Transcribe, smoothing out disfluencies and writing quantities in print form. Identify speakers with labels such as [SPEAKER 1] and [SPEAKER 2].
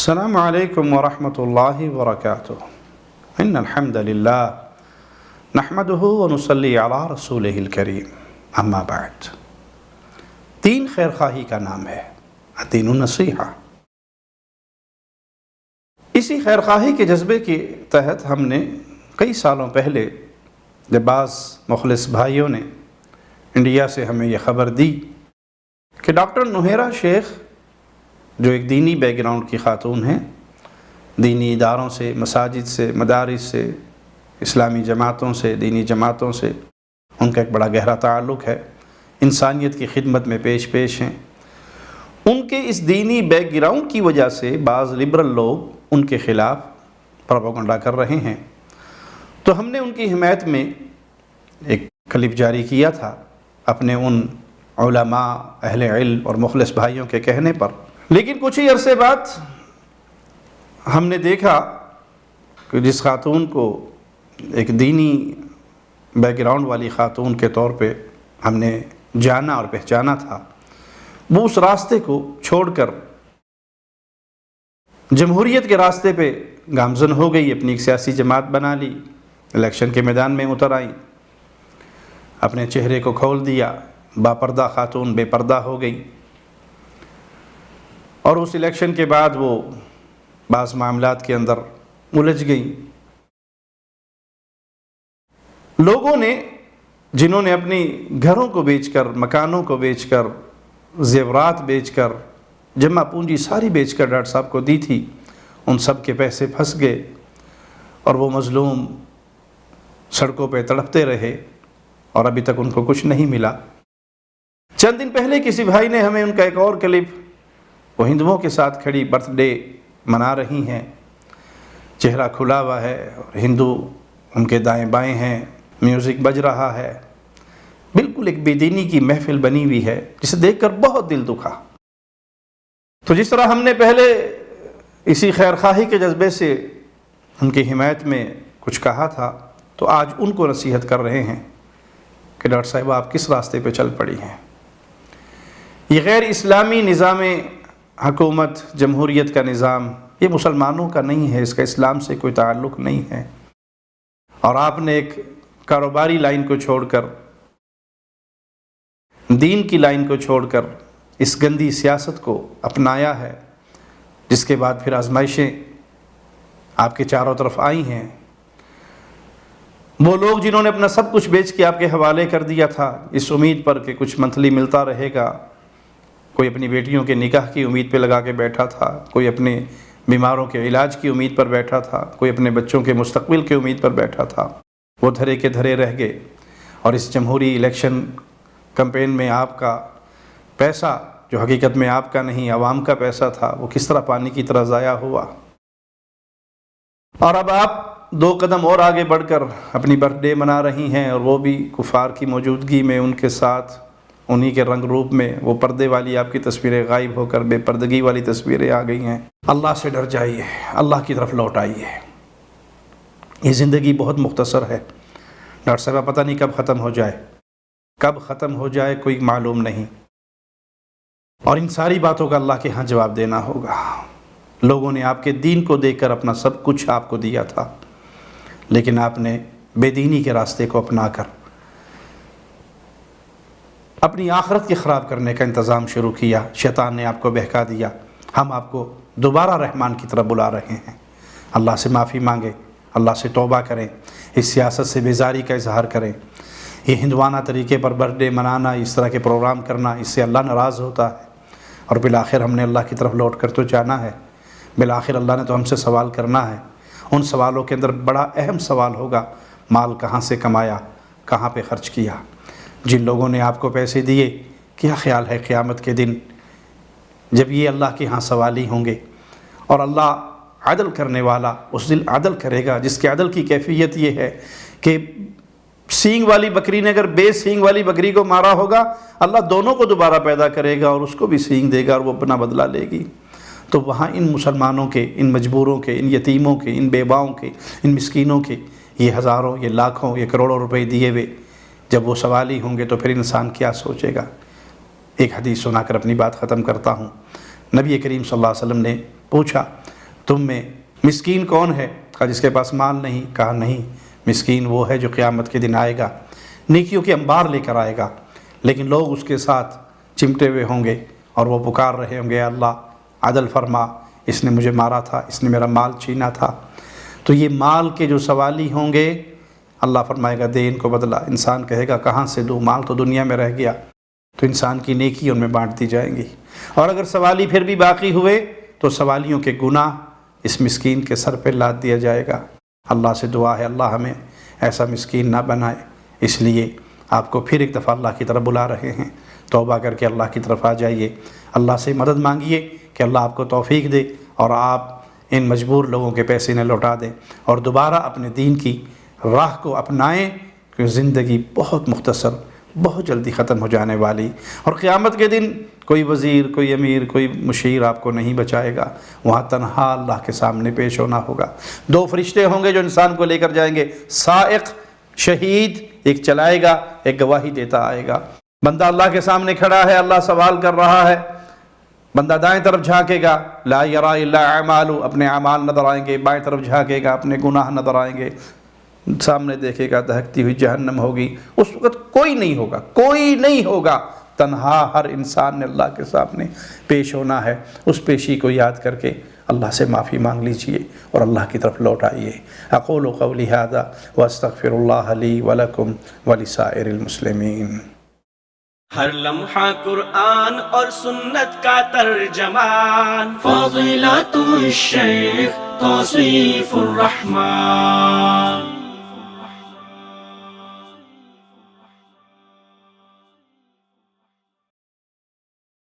[SPEAKER 1] السلام علیکم ورحمۃ اللہ وبرکاتہ ان الحمد للہ نحمدہ ونصلی علی رسولہ الکریم اما بعد۔ دین خیر خواہی کا نام ہے، الدین النصیحہ۔ اسی خیر خواہی کے جذبے کے تحت ہم نے کئی سالوں پہلے جب بعض مخلص بھائیوں نے انڈیا سے ہمیں یہ خبر دی کہ ڈاکٹر نہیرہ شیخ، جو ایک دینی بیک گراؤنڈ کی خاتون ہیں، دینی اداروں سے، مساجد سے، مدارس سے، اسلامی جماعتوں سے، دینی جماعتوں سے ان کا ایک بڑا گہرا تعلق ہے، انسانیت کی خدمت میں پیش ہیں، ان کے اس دینی بیک گراؤنڈ کی وجہ سے بعض لبرل لوگ ان کے خلاف پروپیگنڈا کر رہے ہیں، تو ہم نے ان کی حمایت میں ایک کلپ جاری کیا تھا اپنے ان علماء، اہل علم اور مخلص بھائیوں کے کہنے پر۔ لیکن کچھ ہی عرصے بعد ہم نے دیکھا کہ جس خاتون کو ایک دینی بیک گراؤنڈ والی خاتون کے طور پہ ہم نے جانا اور پہچانا تھا، وہ اس راستے کو چھوڑ کر جمہوریت کے راستے پہ گامزن ہو گئی، اپنی ایک سیاسی جماعت بنا لی، الیکشن کے میدان میں اتر آئی، اپنے چہرے کو کھول دیا، باپردہ خاتون بے پردہ ہو گئی، اور اس الیکشن کے بعد وہ بعض معاملات کے اندر الجھ گئی۔ لوگوں نے، جنہوں نے اپنی گھروں کو بیچ کر، مکانوں کو بیچ کر، زیورات بیچ کر، جمع پونجی ساری بیچ کر ڈاکٹر صاحب کو دی تھی، ان سب کے پیسے پھنس گئے اور وہ مظلوم سڑکوں پہ تڑپتے رہے اور ابھی تک ان کو کچھ نہیں ملا۔ چند دن پہلے کسی بھائی نے ہمیں ان کا ایک اور کلپ، وہ ہندوؤں کے ساتھ کھڑی برتھ ڈے منا رہی ہیں، چہرہ کھلا ہوا ہے اور ہندو ان کے دائیں بائیں ہیں، میوزک بج رہا ہے، بالکل ایک بے دینی کی محفل بنی ہوئی ہے، جسے دیکھ کر بہت دل دکھا۔ تو جس طرح ہم نے پہلے اسی خیر خواہی کے جذبے سے ان کی حمایت میں کچھ کہا تھا، تو آج ان کو نصیحت کر رہے ہیں کہ ڈاکٹر صاحب آپ کس راستے پہ چل پڑی ہیں۔ یہ غیر اسلامی نظام حکومت، جمہوریت کا نظام، یہ مسلمانوں کا نہیں ہے، اس کا اسلام سے کوئی تعلق نہیں ہے، اور آپ نے ایک کاروباری لائن کو چھوڑ کر، دین کی لائن کو چھوڑ کر اس گندی سیاست کو اپنایا ہے، جس کے بعد پھر آزمائشیں آپ کے چاروں طرف آئی ہیں۔ وہ لوگ جنہوں نے اپنا سب کچھ بیچ کے آپ کے حوالے کر دیا تھا اس امید پر کہ کچھ منتھلی ملتا رہے گا، کوئی اپنی بیٹیوں کے نکاح کی امید پہ لگا کے بیٹھا تھا، کوئی اپنے بیماروں کے علاج کی امید پر بیٹھا تھا، کوئی اپنے بچوں کے مستقبل کی امید پر بیٹھا تھا، وہ دھرے کے دھرے رہ گئے، اور اس جمہوری الیکشن کمپین میں آپ کا پیسہ، جو حقیقت میں آپ کا نہیں عوام کا پیسہ تھا، وہ کس طرح پانی کی طرح ضائع ہوا۔ اور اب آپ 2 قدم اور آگے بڑھ کر اپنی برتھ ڈے منا رہی ہیں، اور وہ بھی کفار کی موجودگی میں، ان کے ساتھ، انہی کے رنگ روپ میں، وہ پردے والی آپ کی تصویریں غائب ہو کر بے پردگی والی تصویریں آ گئی ہیں۔ اللہ سے ڈر جائیے، اللہ کی طرف لوٹ آئیے۔ یہ زندگی بہت مختصر ہے ڈاکٹر صاحب، پتہ نہیں کب ختم ہو جائے، کب ختم ہو جائے کوئی معلوم نہیں، اور ان ساری باتوں کا اللہ کے ہاں جواب دینا ہوگا۔ لوگوں نے آپ کے دین کو دیکھ کر اپنا سب کچھ آپ کو دیا تھا، لیکن آپ نے بے دینی کے راستے کو اپنا کر اپنی آخرت کی خراب کرنے کا انتظام شروع کیا۔ شیطان نے آپ کو بہکا دیا۔ ہم آپ کو دوبارہ رحمان کی طرف بلا رہے ہیں، اللہ سے معافی مانگیں، اللہ سے توبہ کریں، اس سیاست سے بیزاری کا اظہار کریں۔ یہ ہندوانہ طریقے پر برتھ ڈے منانا، اس طرح کے پروگرام کرنا، اس سے اللہ ناراض ہوتا ہے، اور بالآخر ہم نے اللہ کی طرف لوٹ کر تو جانا ہے، بالآخر اللہ نے تو ہم سے سوال کرنا ہے۔ ان سوالوں کے اندر بڑا اہم سوال ہوگا، مال کہاں سے کمایا، کہاں پہ خرچ کیا۔ جن لوگوں نے آپ کو پیسے دیے، کیا خیال ہے قیامت کے دن جب یہ اللہ کے ہاں سوالی ہوں گے، اور اللہ عدل کرنے والا اس دن عدل کرے گا، جس کے عدل کی کیفیت یہ ہے کہ سینگ والی بکری نے اگر بے سینگ والی بکری کو مارا ہوگا، اللہ دونوں کو دوبارہ پیدا کرے گا اور اس کو بھی سینگ دے گا، اور وہ اپنا بدلہ لے گی۔ تو وہاں ان مسلمانوں کے، ان مجبوروں کے، ان یتیموں کے، ان بیواؤں کے، ان مسکینوں کے یہ ہزاروں، یہ لاکھوں، یہ کروڑوں روپے دیے ہوئے جب وہ سوالی ہوں گے، تو پھر انسان کیا سوچے گا۔ ایک حدیث سنا کر اپنی بات ختم کرتا ہوں۔ نبی کریم صلی اللہ علیہ وسلم نے پوچھا تم میں مسکین کون ہے؟ کہا جس کے پاس مال نہیں. کہا نہیں، مسکین وہ ہے جو قیامت کے دن آئے گا، نیکیوں کے انبار لے کر آئے گا، لیکن لوگ اس کے ساتھ چمٹے ہوئے ہوں گے اور وہ پکار رہے ہوں گے اللہ عدل فرما، اس نے مجھے مارا تھا، اس نے میرا مال چھینا تھا. تو یہ مال کے جو سوالی ہوں گے، اللہ فرمائے گا دے ان کو بدلہ. انسان کہے گا کہاں سے دوں، مال تو دنیا میں رہ گیا. تو انسان کی نیکی ان میں بانٹ دی جائیں گی. اور اگر سوالی پھر بھی باقی ہوئے تو سوالیوں کے گناہ اس مسکین کے سر پہ لاد دیا جائے گا. اللہ سے دعا ہے اللہ ہمیں ایسا مسکین نہ بنائے. اس لیے آپ کو پھر ایک دفعہ اللہ کی طرف بلا رہے ہیں، توبہ کر کے اللہ کی طرف آ جائیے، اللہ سے مدد مانگیے کہ اللہ آپ کو توفیق دے اور آپ ان مجبور لوگوں کے پیسے نہ لوٹا دیں اور دوبارہ اپنے دین کی راہ کو اپنائیں، کیونکہ زندگی بہت مختصر، بہت جلدی ختم ہو جانے والی. اور قیامت کے دن کوئی وزیر، کوئی امیر، کوئی مشیر آپ کو نہیں بچائے گا. وہاں تنہا اللہ کے سامنے پیش ہونا ہوگا. 2 فرشتے ہوں گے جو انسان کو لے کر جائیں گے، سائق، شہید، ایک چلائے گا، ایک گواہی دیتا آئے گا. بندہ اللہ کے سامنے کھڑا ہے، اللہ سوال کر رہا ہے. بندہ دائیں طرف جھانکے گا، لا یرا الا اعمالہ، اپنے اعمال نظر آئیں گے. بائیں طرف جھانکے گا، اپنے گناہ نظر آئیں گے. سامنے دیکھے گا دہکتی ہوئی جہنم ہوگی. اس وقت کوئی نہیں ہوگا، کوئی نہیں ہوگا. تنہا ہر انسان نے اللہ کے سامنے پیش ہونا ہے. اس پیشی کو یاد کر کے اللہ سے معافی مانگ لیجئے اور اللہ کی طرف لوٹ آئیے. اقول قولی ھذا واستغفر اللہ لی ولکم ولسائر المسلمین.
[SPEAKER 2] ہر لمحہ قرآن اور سنت کا ترجمان، فضیلت الشیخ توصیف الرحمان.